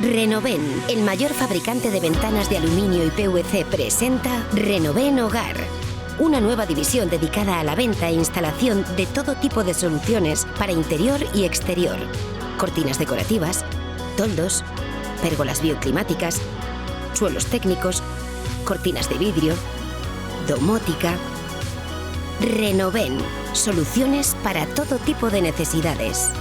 Renoven, el mayor fabricante de ventanas de aluminio y PVC, presenta Renoven Hogar. Una nueva división dedicada a la venta e instalación de todo tipo de soluciones para interior y exterior. Cortinas decorativas, toldos, pérgolas bioclimáticas, suelos técnicos, cortinas de vidrio, domótica. Renoven, soluciones para todo tipo de necesidades.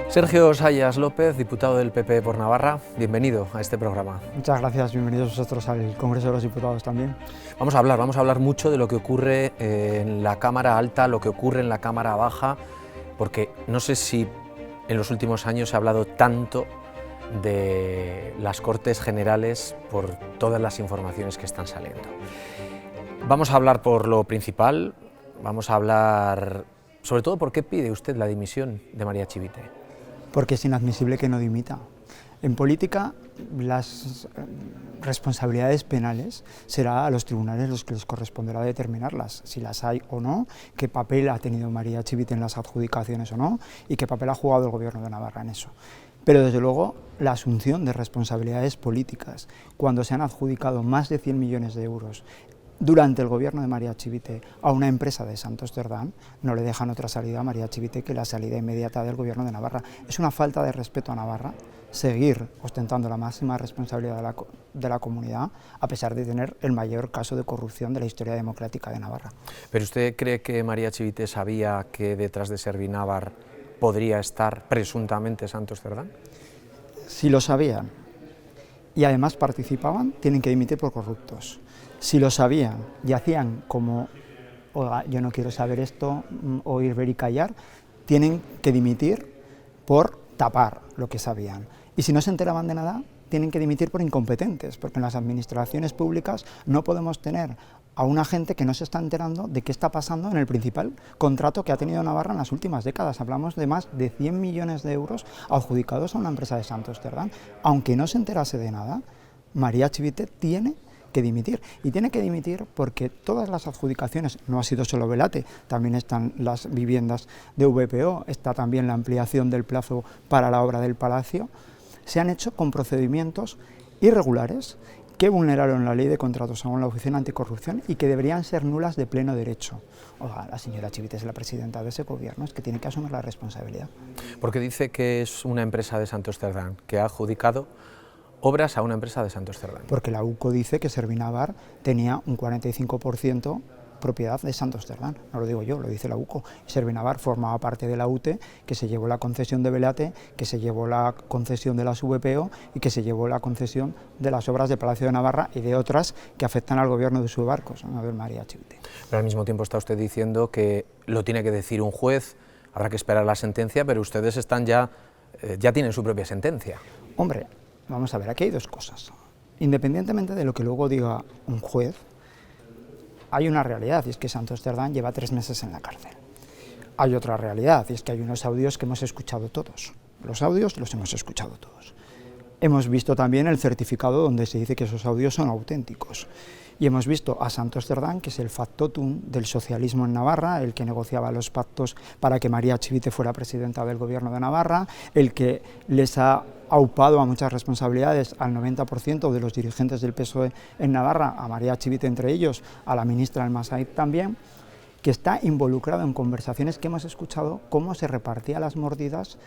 Sergio Sayas López, diputado del PP por Navarra, bienvenido a este programa. Muchas gracias, bienvenidos vosotros al Congreso de los Diputados también. Vamos a hablar mucho de lo que ocurre en la Cámara Alta, lo que ocurre en la Cámara Baja, porque no sé si en los últimos años se ha hablado tanto de las Cortes Generales por todas las informaciones que están saliendo. Vamos a hablar por lo principal, vamos a hablar sobre todo por qué pide usted la dimisión de María Chivite. Porque es inadmisible que no dimita. En política, las responsabilidades penales será a los tribunales los que les corresponderá determinarlas, si las hay o no, qué papel ha tenido María Chivite en las adjudicaciones o no, y qué papel ha jugado el Gobierno de Navarra en eso. Pero desde luego, la asunción de responsabilidades políticas, cuando se han adjudicado más de 100 millones de euros durante el gobierno de María Chivite a una empresa de Santos Cerdán, no le dejan otra salida a María Chivite que la salida inmediata del gobierno de Navarra. Es una falta de respeto a Navarra seguir ostentando la máxima responsabilidad de la comunidad, a pesar de tener el mayor caso de corrupción de la historia democrática de Navarra. ¿Pero usted cree que María Chivite sabía que detrás de Servinavar podría estar presuntamente Santos Cerdán? Si lo sabían y además participaban, tienen que dimitir por corruptos. Si lo sabían y hacían como, oiga, yo no quiero saber esto, oír, ver y callar, tienen que dimitir por tapar lo que sabían. Y si no se enteraban de nada, tienen que dimitir por incompetentes, porque en las administraciones públicas no podemos tener a una gente que no se está enterando de qué está pasando en el principal contrato que ha tenido Navarra en las últimas décadas. Hablamos de más de 100 millones de euros adjudicados a una empresa de Santos Cerdán. Aunque no se enterase de nada, María Chivite tiene que dimitir, y tiene que dimitir porque todas las adjudicaciones, no ha sido solo Velate, también están las viviendas de VPO, está también la ampliación del plazo para la obra del Palacio, se han hecho con procedimientos irregulares que vulneraron la ley de contratos según la Oficina Anticorrupción y que deberían ser nulas de pleno derecho. Oiga, la señora Chivite es la presidenta de ese gobierno, es que tiene que asumir la responsabilidad. Porque dice que es una empresa de Santos Cerdán que ha adjudicado obras a una empresa de Santos Cerdán. Porque la UCO dice que Servinavar tenía un 45% propiedad de Santos Cerdán, no lo digo yo, lo dice la UCO. Servinavar formaba parte de la UTE, que se llevó la concesión de Velate, que se llevó la concesión de las VPO y que se llevó la concesión de las obras del Palacio de Navarra y de otras que afectan al gobierno de sus barcos, a ver, María Chivite. Pero al mismo tiempo está usted diciendo que lo tiene que decir un juez, habrá que esperar la sentencia, pero ustedes están ya tienen su propia sentencia. Hombre, vamos a ver, aquí hay dos cosas. Independientemente de lo que luego diga un juez, hay una realidad, y es que Santos Cerdán lleva 3 meses en la cárcel. Hay otra realidad, y es que hay unos audios que hemos escuchado todos. Los audios los hemos escuchado todos. Hemos visto también el certificado donde se dice que esos audios son auténticos. Y hemos visto a Santos Cerdán, que es el factotum del socialismo en Navarra, el que negociaba los pactos para que María Chivite fuera presidenta del gobierno de Navarra, el que les ha aupado a muchas responsabilidades al 90% de los dirigentes del PSOE en Navarra, a María Chivite entre ellos, a la ministra Almasait también, que está involucrado en conversaciones que hemos escuchado cómo se repartía las mordidas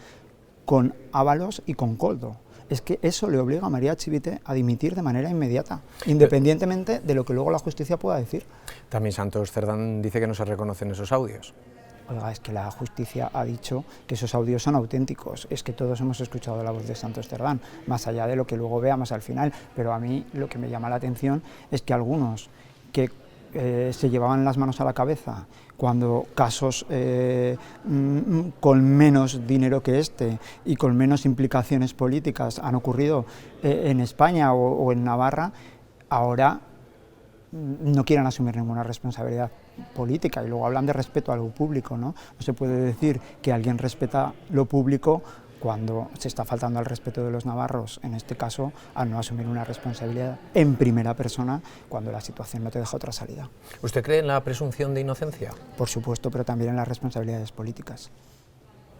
con Ábalos y con Koldo. Es que eso le obliga a María Chivite a dimitir de manera inmediata, independientemente de lo que luego la justicia pueda decir. También Santos Cerdán dice que no se reconocen esos audios. Oiga, es que la justicia ha dicho que esos audios son auténticos, es que todos hemos escuchado la voz de Santos Cerdán, más allá de lo que luego veamos al final, pero a mí lo que me llama la atención es que algunos que se llevaban las manos a la cabeza cuando casos con menos dinero que este y con menos implicaciones políticas han ocurrido en España o en Navarra, ahora no quieran asumir ninguna responsabilidad política, y luego hablan de respeto a lo público, ¿no? No se puede decir que alguien respeta lo público cuando se está faltando al respeto de los navarros, en este caso, al no asumir una responsabilidad en primera persona cuando la situación no te deja otra salida. ¿Usted cree en la presunción de inocencia? Por supuesto, pero también en las responsabilidades políticas.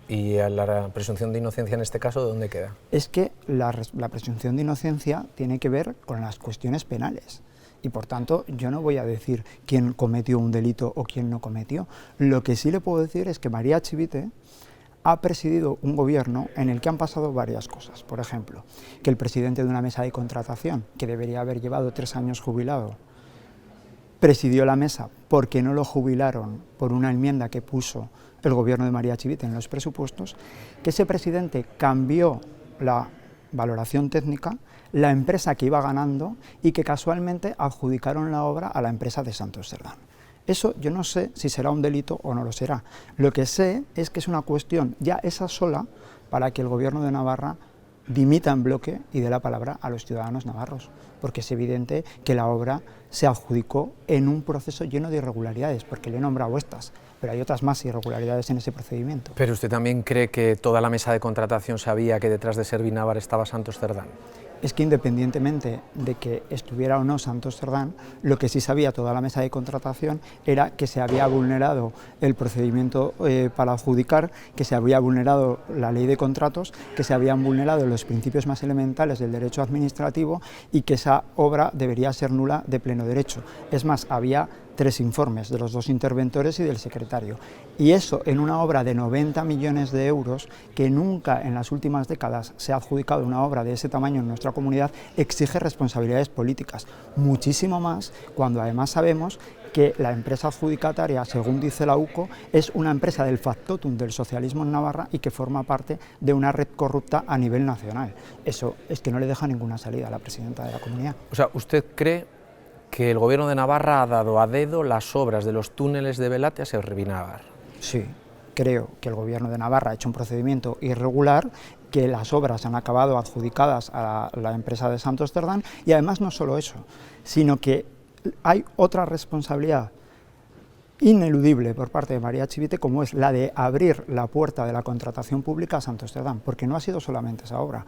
¿Y la presunción de inocencia en este caso dónde queda? Es que la presunción de inocencia tiene que ver con las cuestiones penales. Y por tanto, yo no voy a decir quién cometió un delito o quién no cometió. Lo que sí le puedo decir es que María Chivite ha presidido un gobierno en el que han pasado varias cosas. Por ejemplo, que el presidente de una mesa de contratación, que debería haber llevado 3 años jubilado, presidió la mesa porque no lo jubilaron por una enmienda que puso el gobierno de María Chivite en los presupuestos, que ese presidente cambió la valoración técnica, la empresa que iba ganando y que casualmente adjudicaron la obra a la empresa de Santos Cerdán. Eso yo no sé si será un delito o no lo será. Lo que sé es que es una cuestión ya esa sola para que el gobierno de Navarra dimita en bloque y dé la palabra a los ciudadanos navarros, porque es evidente que la obra se adjudicó en un proceso lleno de irregularidades, porque le he nombrado estas, pero hay otras más irregularidades en ese procedimiento. ¿Pero usted también cree que toda la mesa de contratación sabía que detrás de Servinavar estaba Santos Cerdán? Es que independientemente de que estuviera o no Santos Cerdán, lo que sí sabía toda la mesa de contratación era que se había vulnerado el procedimiento para adjudicar, que se había vulnerado la ley de contratos, que se habían vulnerado los principios más elementales del derecho administrativo y que esa obra debería ser nula de pleno derecho. Es más, había 3 informes de los 2 interventores y del secretario. Y eso en una obra de 90 millones de euros, que nunca en las últimas décadas se ha adjudicado una obra de ese tamaño en nuestra comunidad, exige responsabilidades políticas. Muchísimo más cuando además sabemos que la empresa adjudicataria, según dice la UCO, es una empresa del factotum del socialismo en Navarra y que forma parte de una red corrupta a nivel nacional. Eso es que no le deja ninguna salida a la presidenta de la comunidad. O sea, ¿usted cree que el gobierno de Navarra ha dado a dedo las obras de los túneles de Belate a Servinavar? Sí, creo que el gobierno de Navarra ha hecho un procedimiento irregular, que las obras han acabado adjudicadas a la empresa de Santos Cerdán y además no solo eso, sino que hay otra responsabilidad ineludible por parte de María Chivite, como es la de abrir la puerta de la contratación pública a Santos Cerdán, porque no ha sido solamente esa obra.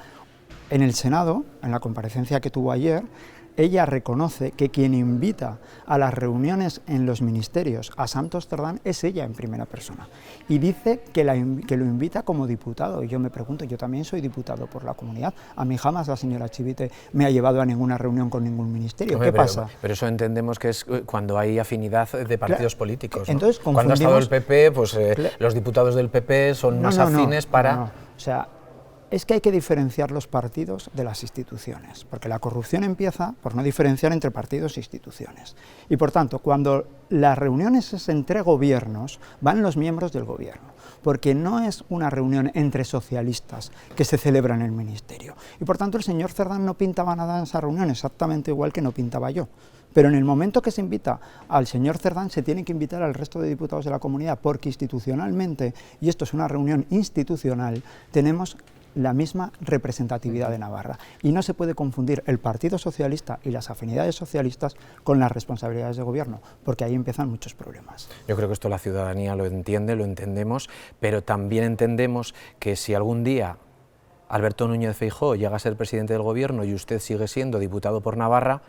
En el Senado, en la comparecencia que tuvo ayer, ella reconoce que quien invita a las reuniones en los ministerios a Santos Cerdán es ella en primera persona. Y dice que lo invita como diputado. Y yo me pregunto, yo también soy diputado por la comunidad. A mí jamás la señora Chivite me ha llevado a ninguna reunión con ningún ministerio. ¿Qué pasa? Pero eso entendemos que es cuando hay afinidad de partidos políticos, ¿no? Entonces, cuando ha estado el PP, pues los diputados del PP son más afines para... No. O sea, es que hay que diferenciar los partidos de las instituciones, porque la corrupción empieza por no diferenciar entre partidos e instituciones. Y por tanto, cuando las reuniones es entre gobiernos, van los miembros del gobierno, porque no es una reunión entre socialistas que se celebra en el ministerio. Y por tanto el señor Cerdán no pintaba nada en esa reunión, exactamente igual que no pintaba yo. Pero en el momento que se invita al señor Cerdán, se tiene que invitar al resto de diputados de la comunidad, porque institucionalmente, y esto es una reunión institucional, tenemos la misma representatividad de Navarra. Y no se puede confundir el Partido Socialista y las afinidades socialistas con las responsabilidades de gobierno, porque ahí empiezan muchos problemas. Yo creo que esto la ciudadanía lo entiende, lo entendemos, pero también entendemos que si algún día Alberto Núñez Feijóo llega a ser presidente del gobierno y usted sigue siendo diputado por Navarra,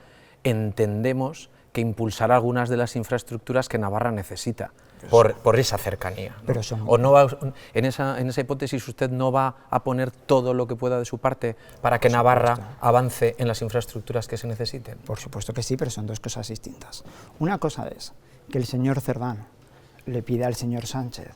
entendemos que impulsará algunas de las infraestructuras que Navarra necesita. Por esa cercanía, ¿no? Pero son... ¿O no va, en esa hipótesis usted no va a poner todo lo que pueda de su parte para que Navarra avance en las infraestructuras que se necesiten? Por supuesto que sí, pero son dos cosas distintas. Una cosa es que el señor Cerdán le pida al señor Sánchez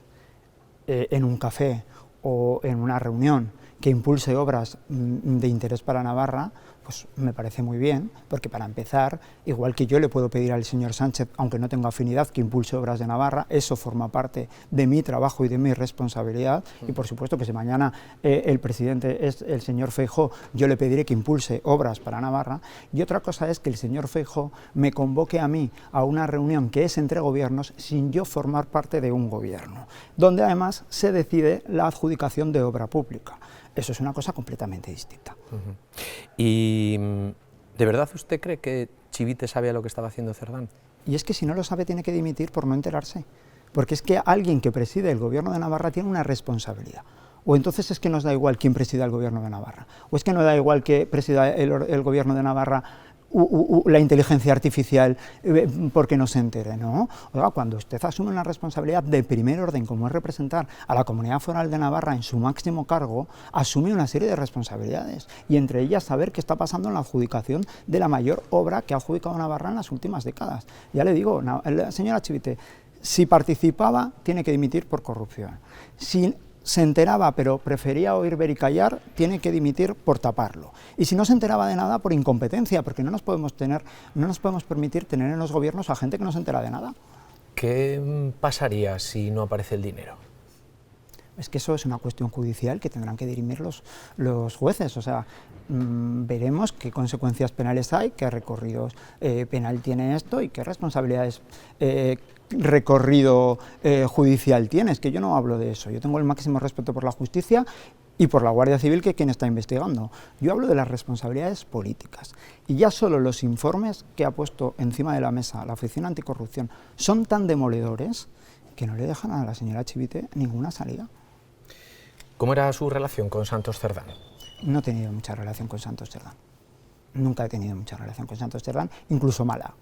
en un café o en una reunión que impulse obras de interés para Navarra, pues me parece muy bien, porque para empezar, igual que yo le puedo pedir al señor Sánchez, aunque no tengo afinidad, que impulse obras de Navarra, eso forma parte de mi trabajo y de mi responsabilidad, y por supuesto que si mañana el presidente es el señor Feijóo, yo le pediré que impulse obras para Navarra, y otra cosa es que el señor Feijóo me convoque a mí a una reunión que es entre gobiernos sin yo formar parte de un gobierno, donde además se decide la adjudicación de obra pública. Eso es una cosa completamente distinta. ¿Y de verdad usted cree que Chivite sabía lo que estaba haciendo Cerdán? Y es que si no lo sabe tiene que dimitir por no enterarse, porque es que alguien que preside el gobierno de Navarra tiene una responsabilidad. O entonces es que nos da igual quién presida el gobierno de Navarra, o es que nos da igual que presida el gobierno de Navarra la inteligencia artificial porque no se entere, ¿no? Oiga, cuando usted asume una responsabilidad de primer orden, como es representar a la Comunidad Foral de Navarra en su máximo cargo, asume una serie de responsabilidades, y entre ellas saber qué está pasando en la adjudicación de la mayor obra que ha adjudicado Navarra en las últimas décadas. Ya le digo, la señora Chivite, si participaba, tiene que dimitir por corrupción. Si se enteraba pero prefería oír, ver y callar, tiene que dimitir por taparlo. Y si no se enteraba de nada, por incompetencia, porque no nos podemos permitir tener en los gobiernos a gente que no se entera de nada. ¿Qué pasaría si no aparece el dinero? Es que eso es una cuestión judicial que tendrán que dirimir los jueces. O sea, veremos qué consecuencias penales hay, qué recorridos penal tiene esto y qué responsabilidades recorrido judicial tiene. Es que yo no hablo de eso. Yo tengo el máximo respeto por la justicia y por la Guardia Civil, que es quien está investigando. Yo hablo de las responsabilidades políticas. Y ya solo los informes que ha puesto encima de la mesa la Oficina Anticorrupción son tan demoledores que no le dejan a la señora Chivite ninguna salida. ¿Cómo era su relación con Santos Cerdán? No he tenido mucha relación con Santos Cerdán. Nunca he tenido mucha relación con Santos Cerdán, incluso mala.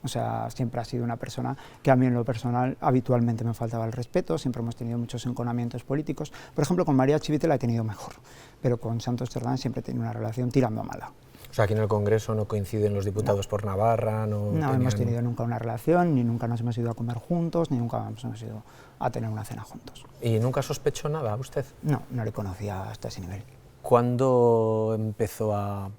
O sea, siempre ha sido una persona que a mí en lo personal habitualmente me faltaba el respeto, siempre hemos tenido muchos enconamientos políticos. Por ejemplo, con María Chivite la he tenido mejor, pero con Santos Cerdán siempre he tenido una relación tirando a mala. O sea, aquí en el Congreso no coinciden los diputados por Navarra, no hemos tenido nunca una relación, ni nunca nos hemos ido a comer juntos, ni nunca nos hemos ido a tener una cena juntos. ¿Y nunca sospechó nada usted? No, no le conocía hasta ese nivel. ¿Cuándo empezó a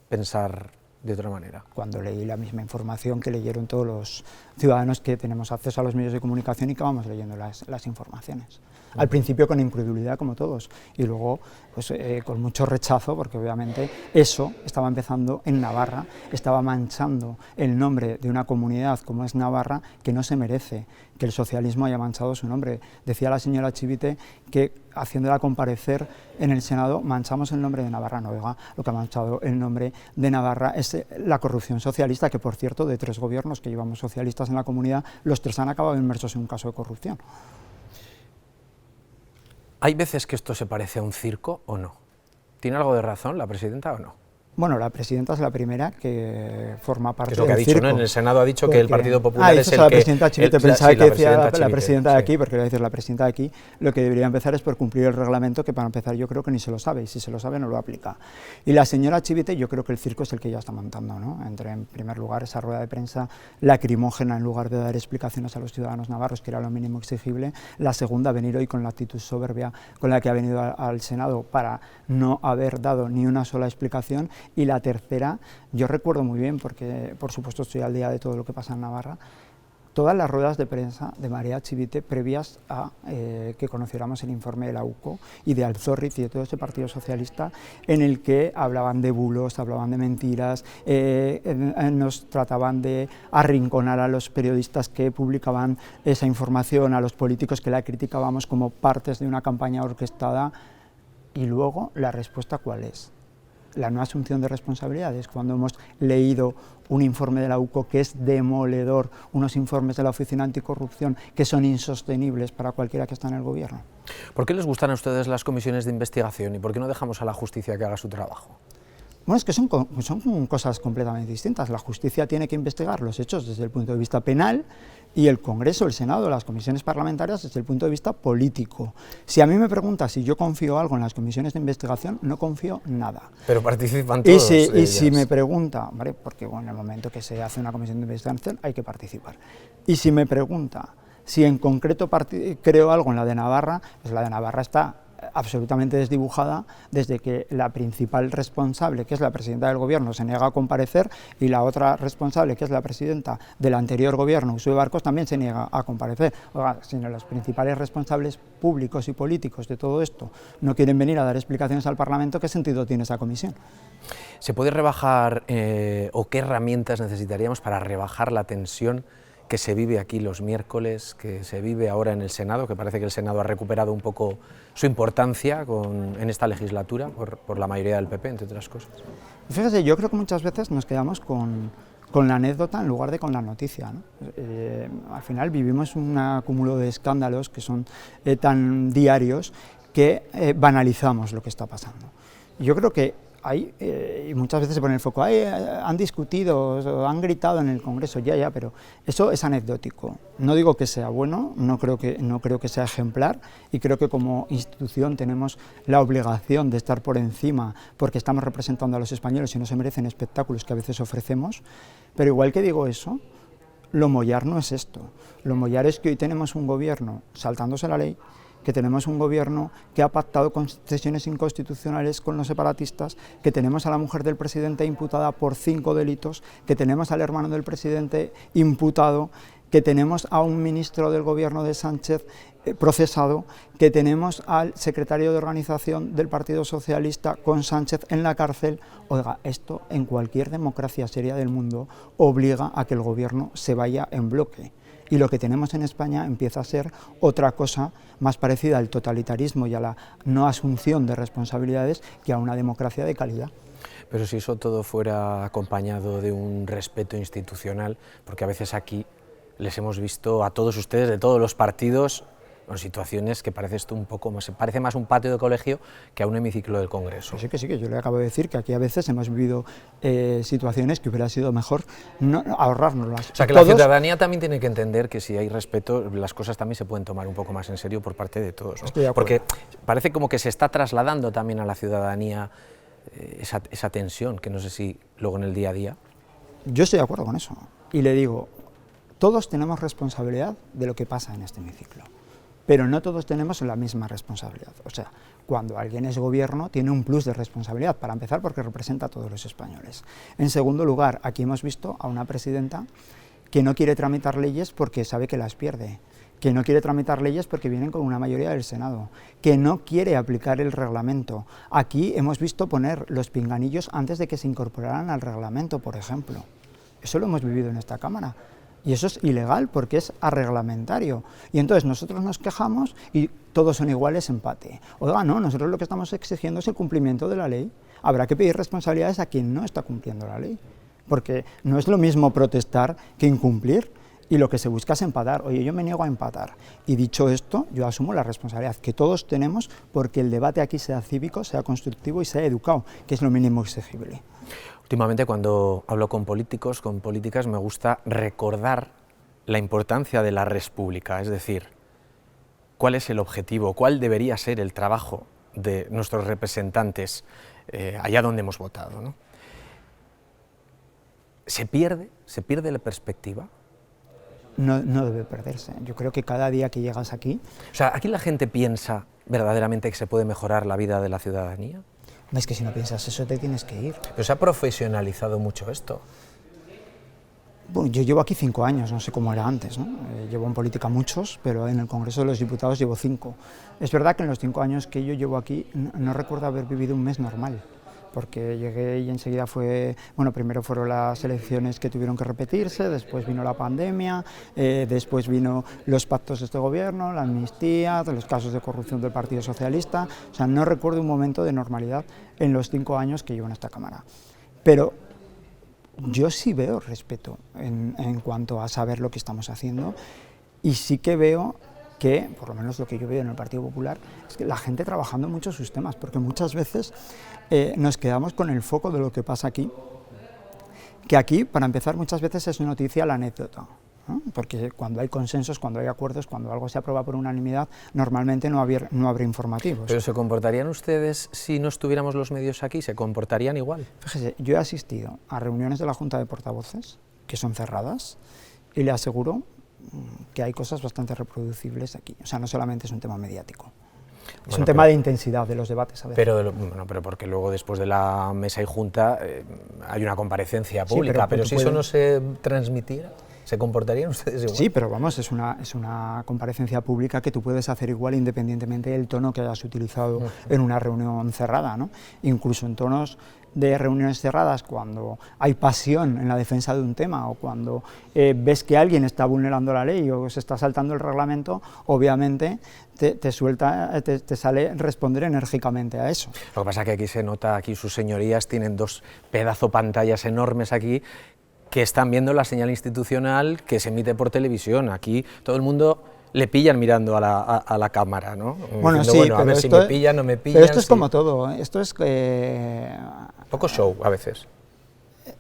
pensar de otra manera? Cuando leí la misma información que leyeron todos los ciudadanos que tenemos acceso a los medios de comunicación y que vamos leyendo las informaciones. Al principio con incredulidad, como todos, y luego pues, con mucho rechazo, porque obviamente eso estaba empezando en Navarra, estaba manchando el nombre de una comunidad como es Navarra, que no se merece que el socialismo haya manchado su nombre. Decía la señora Chivite que, haciéndola comparecer en el Senado, manchamos el nombre de Navarra. No, oiga, lo que ha manchado el nombre de Navarra es la corrupción socialista, que por cierto, de 3 gobiernos que llevamos socialistas en la comunidad, los 3 han acabado inmersos en un caso de corrupción. ¿Hay veces que esto se parece a un circo o no? ¿Tiene algo de razón la presidenta o no? Bueno, la presidenta es la primera que forma parte del circo. Es lo que ha dicho, ¿no? En el Senado ha dicho que el Partido Popular es el la que... presidenta Chivite, pensaba que decía la presidenta de sí. aquí, porque le voy a decir la presidenta de aquí, lo que debería empezar es por cumplir el reglamento, que para empezar yo creo que ni se lo sabe, y si se lo sabe no lo aplica. Y la señora Chivite, yo creo que el circo es el que ella está montando, ¿no? Entre, en primer lugar, esa rueda de prensa lacrimógena en lugar de dar explicaciones a los ciudadanos navarros, que era lo mínimo exigible. La segunda, venir hoy con la actitud soberbia con la que ha venido al Senado para no haber dado ni una sola explicación. Y la tercera, yo recuerdo muy bien, porque por supuesto estoy al día de todo lo que pasa en Navarra, todas las ruedas de prensa de María Chivite previas a que conociéramos el informe de la UCO y de Alzorriz y de todo ese Partido Socialista, en el que hablaban de bulos, hablaban de mentiras, nos trataban de arrinconar a los periodistas que publicaban esa información, a los políticos que la criticábamos como partes de una campaña orquestada. Y luego, ¿la respuesta cuál es? La no asunción de responsabilidades, cuando hemos leído un informe de la UCO que es demoledor, unos informes de la Oficina Anticorrupción que son insostenibles para cualquiera que está en el gobierno. ¿Por qué les gustan a ustedes las comisiones de investigación y por qué no dejamos a la justicia que haga su trabajo? Bueno, es que son cosas completamente distintas. La justicia tiene que investigar los hechos desde el punto de vista penal y el Congreso, el Senado, las comisiones parlamentarias desde el punto de vista político. Si a mí me preguntas si yo confío algo en las comisiones de investigación, no confío nada. Pero participan todos. Y si me pregunta, ¿vale? Porque bueno, en el momento que se hace una comisión de investigación hay que participar. Y si me pregunta si en concreto creo algo en la de Navarra, pues la de Navarra está absolutamente desdibujada desde que la principal responsable, que es la presidenta del gobierno, se niega a comparecer, y la otra responsable, que es la presidenta del anterior gobierno, Uxue Barkos, también se niega a comparecer. Oiga, si los principales responsables públicos y políticos de todo esto no quieren venir a dar explicaciones al Parlamento, ¿qué sentido tiene esa comisión? ¿Se puede rebajar o qué herramientas necesitaríamos para rebajar la tensión que se vive aquí los miércoles, que se vive ahora en el Senado, que parece que el Senado ha recuperado un poco su importancia en esta legislatura por la mayoría del PP, entre otras cosas? Fíjese, yo creo que muchas veces nos quedamos con la anécdota en lugar de con la noticia, ¿no? Al final vivimos un acúmulo de escándalos que son tan diarios, que banalizamos lo que está pasando. Yo creo que y muchas veces se pone el foco, han discutido o han gritado en el Congreso, ya, pero eso es anecdótico. No digo que sea bueno, no creo que sea ejemplar, y creo que como institución tenemos la obligación de estar por encima, porque estamos representando a los españoles y no se merecen espectáculos que a veces ofrecemos, pero igual que digo eso, lo mollar no es esto. Lo mollar es que hoy tenemos un gobierno saltándose la ley, que tenemos un gobierno que ha pactado concesiones inconstitucionales con los separatistas, que tenemos a la mujer del presidente imputada por 5 delitos, que tenemos al hermano del presidente imputado, que tenemos a un ministro del gobierno de Sánchez procesado, que tenemos al secretario de organización del Partido Socialista con Sánchez en la cárcel. Oiga, esto en cualquier democracia seria del mundo obliga a que el gobierno se vaya en bloque. Y lo que tenemos en España empieza a ser otra cosa más parecida al totalitarismo y a la no asunción de responsabilidades que a una democracia de calidad. Pero si eso todo fuera acompañado de un respeto institucional, porque a veces aquí les hemos visto a todos ustedes, de todos los partidos, en situaciones que parece esto un poco más, parece más un patio de colegio que a un hemiciclo del Congreso. Pues sí, que yo le acabo de decir que aquí a veces hemos vivido situaciones que hubiera sido mejor ahorrárnoslas. O sea, que la ciudadanía también tiene que entender que si hay respeto, las cosas también se pueden tomar un poco más en serio por parte de todos, ¿no? Estoy de acuerdo. Porque parece como que se está trasladando también a la ciudadanía esa tensión, que no sé si luego en el día a día. Yo estoy de acuerdo con eso, y le digo, todos tenemos responsabilidad de lo que pasa en este hemiciclo, pero no todos tenemos la misma responsabilidad. O sea, cuando alguien es gobierno tiene un plus de responsabilidad, para empezar porque representa a todos los españoles. En segundo lugar, aquí hemos visto a una presidenta que no quiere tramitar leyes porque sabe que las pierde, que no quiere tramitar leyes porque vienen con una mayoría del Senado, que no quiere aplicar el reglamento. Aquí hemos visto poner los pinganillos antes de que se incorporaran al reglamento, por ejemplo. Eso lo hemos vivido en esta Cámara. Y eso es ilegal porque es arreglamentario. Y entonces nosotros nos quejamos y todos son iguales, empate. Oiga, no, nosotros lo que estamos exigiendo es el cumplimiento de la ley. Habrá que pedir responsabilidades a quien no está cumpliendo la ley. Porque no es lo mismo protestar que incumplir. Y lo que se busca es empatar. Oye, yo me niego a empatar. Y dicho esto, yo asumo la responsabilidad que todos tenemos porque el debate aquí sea cívico, sea constructivo y sea educado, que es lo mínimo exigible. Últimamente, cuando hablo con políticos, con políticas, me gusta recordar la importancia de la res pública, es decir, cuál es el objetivo, cuál debería ser el trabajo de nuestros representantes allá donde hemos votado, ¿no? ¿Se pierde la perspectiva? No debe perderse. Yo creo que cada día que llegas aquí... O sea, ¿aquí la gente piensa verdaderamente que se puede mejorar la vida de la ciudadanía? Es que si no piensas eso te tienes que ir. Pero se ha profesionalizado mucho esto. Bueno, yo llevo aquí 5 años, no sé cómo era antes, ¿no? Llevo en política muchos, pero en el Congreso de los Diputados llevo 5. Es verdad que en los 5 años que yo llevo aquí no recuerdo haber vivido un mes normal, porque llegué y enseguida primero fueron las elecciones que tuvieron que repetirse, después vino la pandemia, después vino los pactos de este gobierno, la amnistía, los casos de corrupción del Partido Socialista. O sea, no recuerdo un momento de normalidad en los 5 años que llevo en esta Cámara. Pero yo sí veo respeto en cuanto a saber lo que estamos haciendo, y sí que veo que, por lo menos lo que yo veo en el Partido Popular, es que la gente trabajando mucho sus temas, porque muchas veces nos quedamos con el foco de lo que pasa aquí, que aquí, para empezar, muchas veces es noticia la anécdota, ¿no? Porque cuando hay consensos, cuando hay acuerdos, cuando algo se aprueba por unanimidad, normalmente no habrá informativos. ¿Pero se comportarían ustedes, si no estuviéramos los medios aquí, se comportarían igual? Fíjese, yo he asistido a reuniones de la Junta de Portavoces, que son cerradas, y le aseguro que hay cosas bastante reproducibles aquí. O sea, no solamente es un tema mediático. Es un tema de intensidad de los debates a veces. Pero porque luego después de la mesa y junta hay una comparecencia pública, sí, pero si eso no se transmitiera, ¿se comportarían ustedes igual? Sí, pero vamos, es una comparecencia pública que tú puedes hacer igual independientemente del tono que hayas utilizado en una reunión cerrada, ¿no? Incluso en tonos de reuniones cerradas, cuando hay pasión en la defensa de un tema o cuando ves que alguien está vulnerando la ley o se está saltando el reglamento, obviamente te sale responder enérgicamente a eso. Lo que pasa es que aquí se nota, aquí sus señorías tienen 2 pedazo pantallas enormes aquí que están viendo la señal institucional que se emite por televisión. Aquí todo el mundo le pillan mirando a la cámara, ¿no? Bueno, diciendo, sí, bueno, a pero ver esto, si me pillan, no me pillan. pero esto es sí. como todo, esto es Poco show, a veces.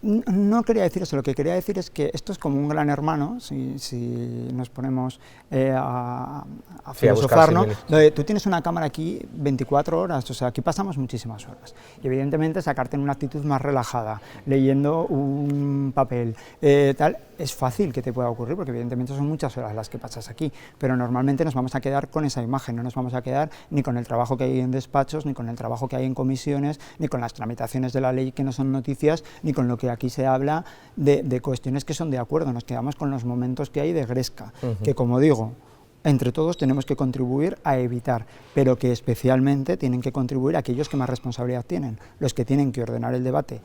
No quería decir eso, lo que quería decir es que esto es como un gran hermano, si nos ponemos a filosofar, ¿no? Donde tú tienes una cámara aquí 24 horas, o sea, aquí pasamos muchísimas horas. Y evidentemente sacarte en una actitud más relajada, leyendo un papel, tal, es fácil que te pueda ocurrir, porque evidentemente son muchas horas las que pasas aquí, pero normalmente nos vamos a quedar con esa imagen, no nos vamos a quedar ni con el trabajo que hay en despachos, ni con el trabajo que hay en comisiones, ni con las tramitaciones de la ley que no son noticias, ni con lo que aquí se habla de cuestiones que son de acuerdo, nos quedamos con los momentos que hay de gresca, que como digo, entre todos tenemos que contribuir a evitar, pero que especialmente tienen que contribuir aquellos que más responsabilidad tienen, los que tienen que ordenar el debate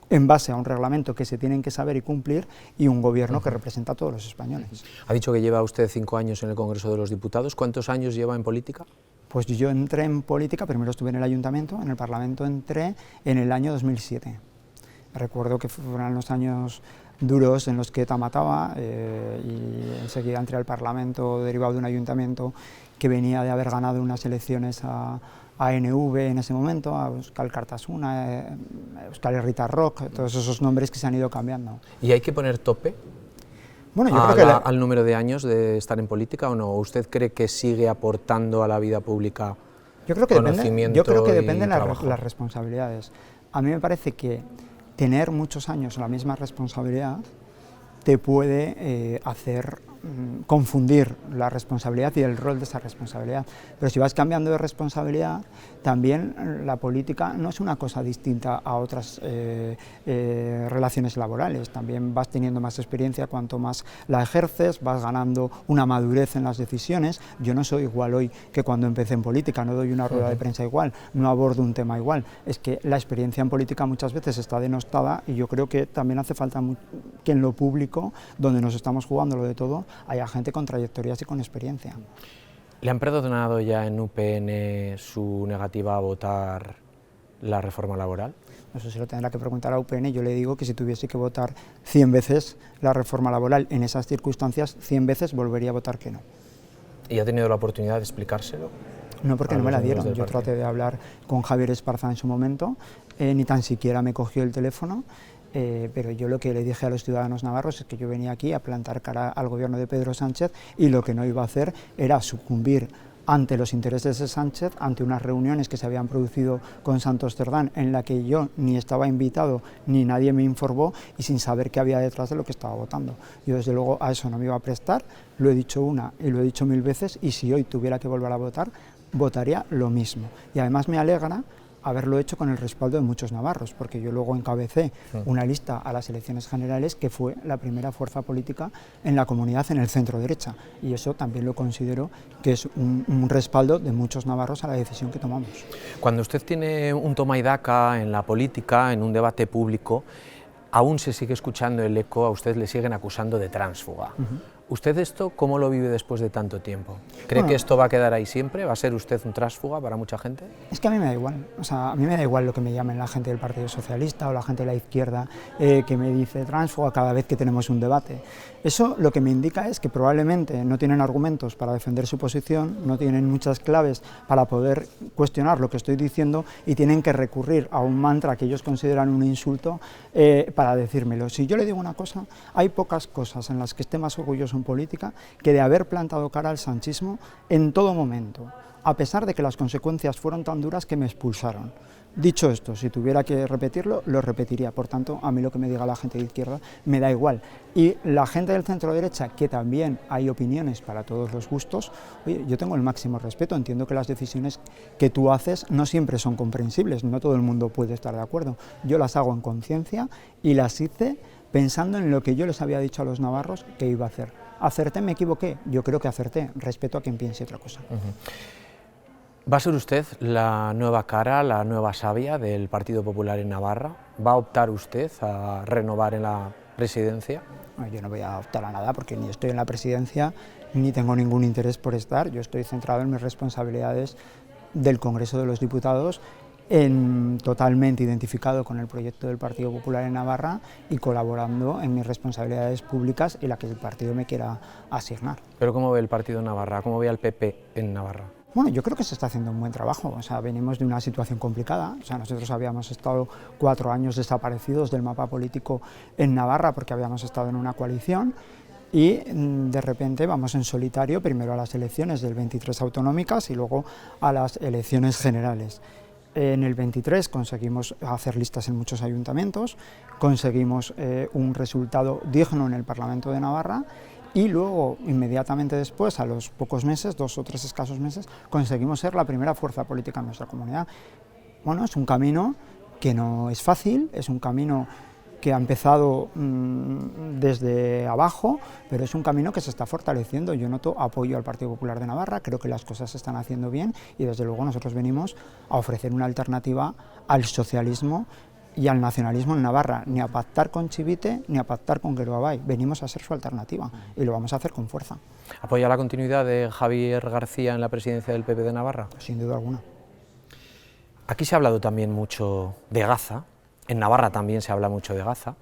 en base a un reglamento que se tienen que saber y cumplir y un gobierno que representa a todos los españoles. Ha dicho que lleva usted 5 años en el Congreso de los Diputados. ¿Cuántos años lleva en política? Pues yo entré en política, primero estuve en el Ayuntamiento, en el Parlamento entré en el año 2007. Recuerdo que fueron los años duros en los que ETA mataba y enseguida entré al Parlamento derivado de un ayuntamiento que venía de haber ganado unas elecciones a ANV en ese momento, a Euskal Kartasuna, Euskal Herritar Rock, todos esos nombres que se han ido cambiando. ¿Y hay que poner tope bueno, yo creo que al número de años de estar en política o no? ¿Usted cree que sigue aportando a la vida pública conocimiento yo creo que dependen las responsabilidades. A mí me parece que tener muchos años la misma responsabilidad te puede hacer confundir la responsabilidad y el rol de esa responsabilidad. Pero si vas cambiando de responsabilidad, también la política no es una cosa distinta a otras relaciones laborales. También vas teniendo más experiencia cuanto más la ejerces, vas ganando una madurez en las decisiones. Yo no soy igual hoy que cuando empecé en política, no doy una rueda de prensa igual, no abordo un tema igual. Es que la experiencia en política muchas veces está denostada y yo creo que también hace falta que en lo público, donde nos estamos jugando lo de todo, haya gente con trayectorias y con experiencia. ¿Le han perdonado ya en UPN su negativa a votar la reforma laboral? Eso se lo tendrá que preguntar a UPN. Yo le digo que si tuviese que votar 100 veces la reforma laboral en esas circunstancias, 100 veces volvería a votar que no. ¿Y ha tenido la oportunidad de explicárselo? No, porque no me la dieron. Yo traté de hablar con Javier Esparza en su momento, ni tan siquiera me cogió el teléfono. Pero yo lo que le dije a los ciudadanos navarros es que yo venía aquí a plantar cara al gobierno de Pedro Sánchez y lo que no iba a hacer era sucumbir ante los intereses de Sánchez, ante unas reuniones que se habían producido con Santos Cerdán en la que yo ni estaba invitado ni nadie me informó y sin saber qué había detrás de lo que estaba votando. Yo desde luego a eso no me iba a prestar, lo he dicho una y lo he dicho 1000 veces y si hoy tuviera que volver a votar, votaría lo mismo. Y además me alegra haberlo hecho con el respaldo de muchos navarros, porque yo luego encabecé una lista a las elecciones generales que fue la primera fuerza política en la comunidad en el centro derecha, y eso también lo considero que es un respaldo de muchos navarros a la decisión que tomamos. Cuando usted tiene un toma y daca en la política, en un debate público, aún se sigue escuchando el eco, a usted le siguen acusando de tránsfuga. ¿Usted esto cómo lo vive después de tanto tiempo? ¿Cree que esto va a quedar ahí siempre? ¿Va a ser usted un tránsfuga para mucha gente? Es que a mí me da igual, o sea, a mí me da igual lo que me llamen la gente del Partido Socialista o la gente de la izquierda que me dice tránsfuga cada vez que tenemos un debate. Eso lo que me indica es que probablemente no tienen argumentos para defender su posición, no tienen muchas claves para poder cuestionar lo que estoy diciendo y tienen que recurrir a un mantra que ellos consideran un insulto para decírmelo. Si yo le digo una cosa, hay pocas cosas en las que esté más orgulloso en política que de haber plantado cara al sanchismo en todo momento, a pesar de que las consecuencias fueron tan duras que me expulsaron. Dicho esto, si tuviera que repetirlo, lo repetiría. Por tanto, a mí lo que me diga la gente de izquierda me da igual. Y la gente del centro derecha, que también hay opiniones para todos los gustos, oye, yo tengo el máximo respeto, entiendo que las decisiones que tú haces no siempre son comprensibles, no todo el mundo puede estar de acuerdo. Yo las hago en conciencia y las hice pensando en lo que yo les había dicho a los navarros que iba a hacer. ¿Acerté? ¿Me equivoqué? Yo creo que acerté, respeto a quien piense otra cosa. ¿Va a ser usted la nueva cara, la nueva savia del Partido Popular en Navarra? ¿Va a optar usted a renovar en la presidencia? No, yo no voy a optar a nada porque ni estoy en la presidencia ni tengo ningún interés por estar. Yo estoy centrado en mis responsabilidades del Congreso de los Diputados totalmente identificado con el proyecto del Partido Popular en Navarra y colaborando en mis responsabilidades públicas y la que el partido me quiera asignar. ¿Pero cómo ve el partido en Navarra? ¿Cómo ve al PP en Navarra? Bueno, yo creo que se está haciendo un buen trabajo, o sea, venimos de una situación complicada, o sea, nosotros habíamos estado 4 años desaparecidos del mapa político en Navarra porque habíamos estado en una coalición y de repente vamos en solitario, primero a las elecciones del 23 autonómicas y luego a las elecciones generales. En el 23 conseguimos hacer listas en muchos ayuntamientos, conseguimos un resultado digno en el Parlamento de Navarra y luego, inmediatamente después, a los pocos meses, 2 o 3 escasos meses, conseguimos ser la primera fuerza política en nuestra comunidad. Bueno, es un camino que no es fácil, es un camino que ha empezado desde abajo, pero es un camino que se está fortaleciendo. Yo noto apoyo al Partido Popular de Navarra, creo que las cosas se están haciendo bien y desde luego nosotros venimos a ofrecer una alternativa al socialismo y al nacionalismo en Navarra, ni a pactar con Chivite ni a pactar con Geroa. Venimos a ser su alternativa y lo vamos a hacer con fuerza. ¿Apoya la continuidad de Javier García en la presidencia del PP de Navarra? Sin duda alguna. Aquí se ha hablado también mucho de Gaza, en Navarra también se habla mucho de Gaza.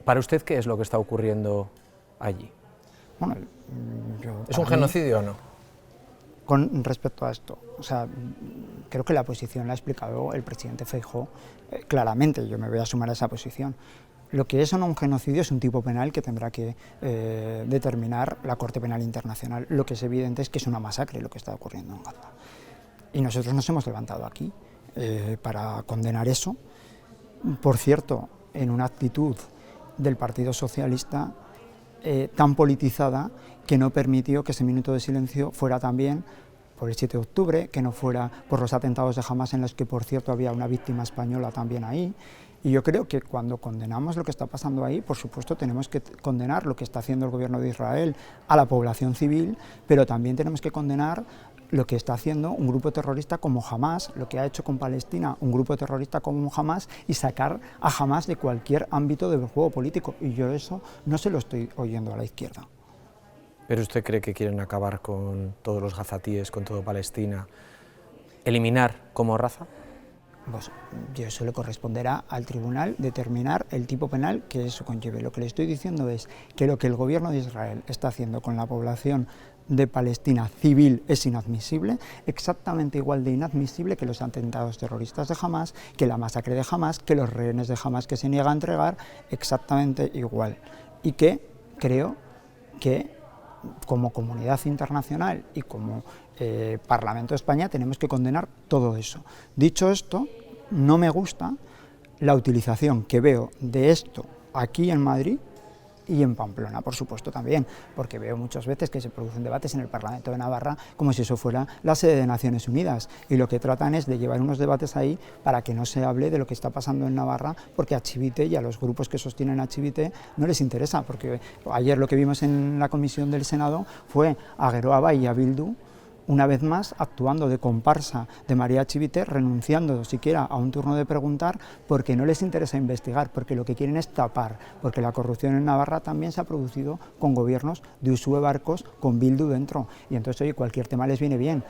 ¿Para usted qué es lo que está ocurriendo allí? Bueno, ¿Es un genocidio o no? Con respecto a esto, o sea, creo que la posición la ha explicado el presidente Feijóo claramente, yo me voy a sumar a esa posición. Lo que es o no un genocidio es un tipo penal que tendrá que determinar la Corte Penal Internacional. Lo que es evidente es que es una masacre lo que está ocurriendo en Gaza. Y nosotros nos hemos levantado aquí para condenar eso. Por cierto, en una actitud del Partido Socialista tan politizada que no permitió que ese minuto de silencio fuera también por el 7 de octubre, que no fuera por los atentados de Hamás en los que, por cierto, había una víctima española también ahí. Y yo creo que cuando condenamos lo que está pasando ahí, por supuesto tenemos que condenar lo que está haciendo el gobierno de Israel a la población civil, pero también tenemos que condenar lo que está haciendo un grupo terrorista como Hamás, lo que ha hecho con Palestina un grupo terrorista como Hamás y sacar a Hamás de cualquier ámbito del juego político. Y yo eso no se lo estoy oyendo a la izquierda. ¿Pero usted cree que quieren acabar con todos los gazatíes, con toda Palestina, eliminar como raza? Pues eso le corresponderá al tribunal determinar el tipo penal que eso conlleve. Lo que le estoy diciendo es que lo que el gobierno de Israel está haciendo con la población de Palestina civil es inadmisible, exactamente igual de inadmisible que los atentados terroristas de Hamás, que la masacre de Hamás, que los rehenes de Hamás que se niega a entregar, exactamente igual. Y que creo que como comunidad internacional y como Parlamento de España tenemos que condenar todo eso. Dicho esto, no me gusta la utilización que veo de esto aquí en Madrid y en Pamplona, por supuesto también, porque veo muchas veces que se producen debates en el Parlamento de Navarra como si eso fuera la sede de Naciones Unidas, y lo que tratan es de llevar unos debates ahí para que no se hable de lo que está pasando en Navarra, porque a Chivite y a los grupos que sostienen a Chivite no les interesa, porque ayer lo que vimos en la comisión del Senado fue a Geroa y a Bildu una vez más actuando de comparsa de María Chivite, renunciando siquiera a un turno de preguntar porque no les interesa investigar, porque lo que quieren es tapar, porque la corrupción en Navarra también se ha producido con gobiernos de Uxue Barkos con Bildu dentro, y entonces oye, cualquier tema les viene bien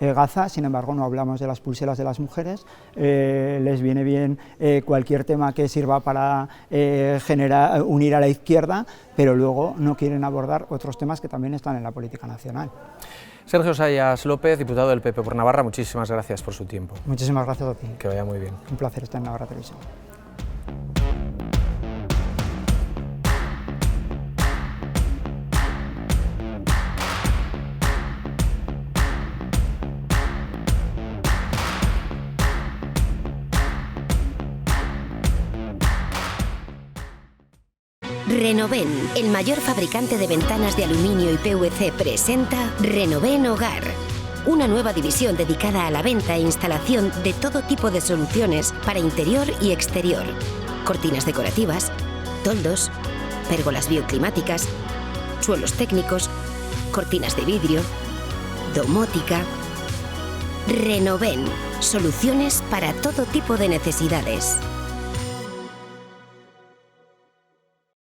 Gaza, sin embargo no hablamos de las pulseras de las mujeres, les viene bien cualquier tema que sirva para unir a la izquierda, pero luego no quieren abordar otros temas que también están en la política nacional. Sergio Sayas López, diputado del PP por Navarra, muchísimas gracias por su tiempo. Muchísimas gracias a ti. Que vaya muy bien. Un placer estar en Navarra Televisión. Renoven, el mayor fabricante de ventanas de aluminio y PVC, presenta Renoven Hogar. Una nueva división dedicada a la venta e instalación de todo tipo de soluciones para interior y exterior. Cortinas decorativas, toldos, pérgolas bioclimáticas, suelos técnicos, cortinas de vidrio, domótica. Renoven, soluciones para todo tipo de necesidades.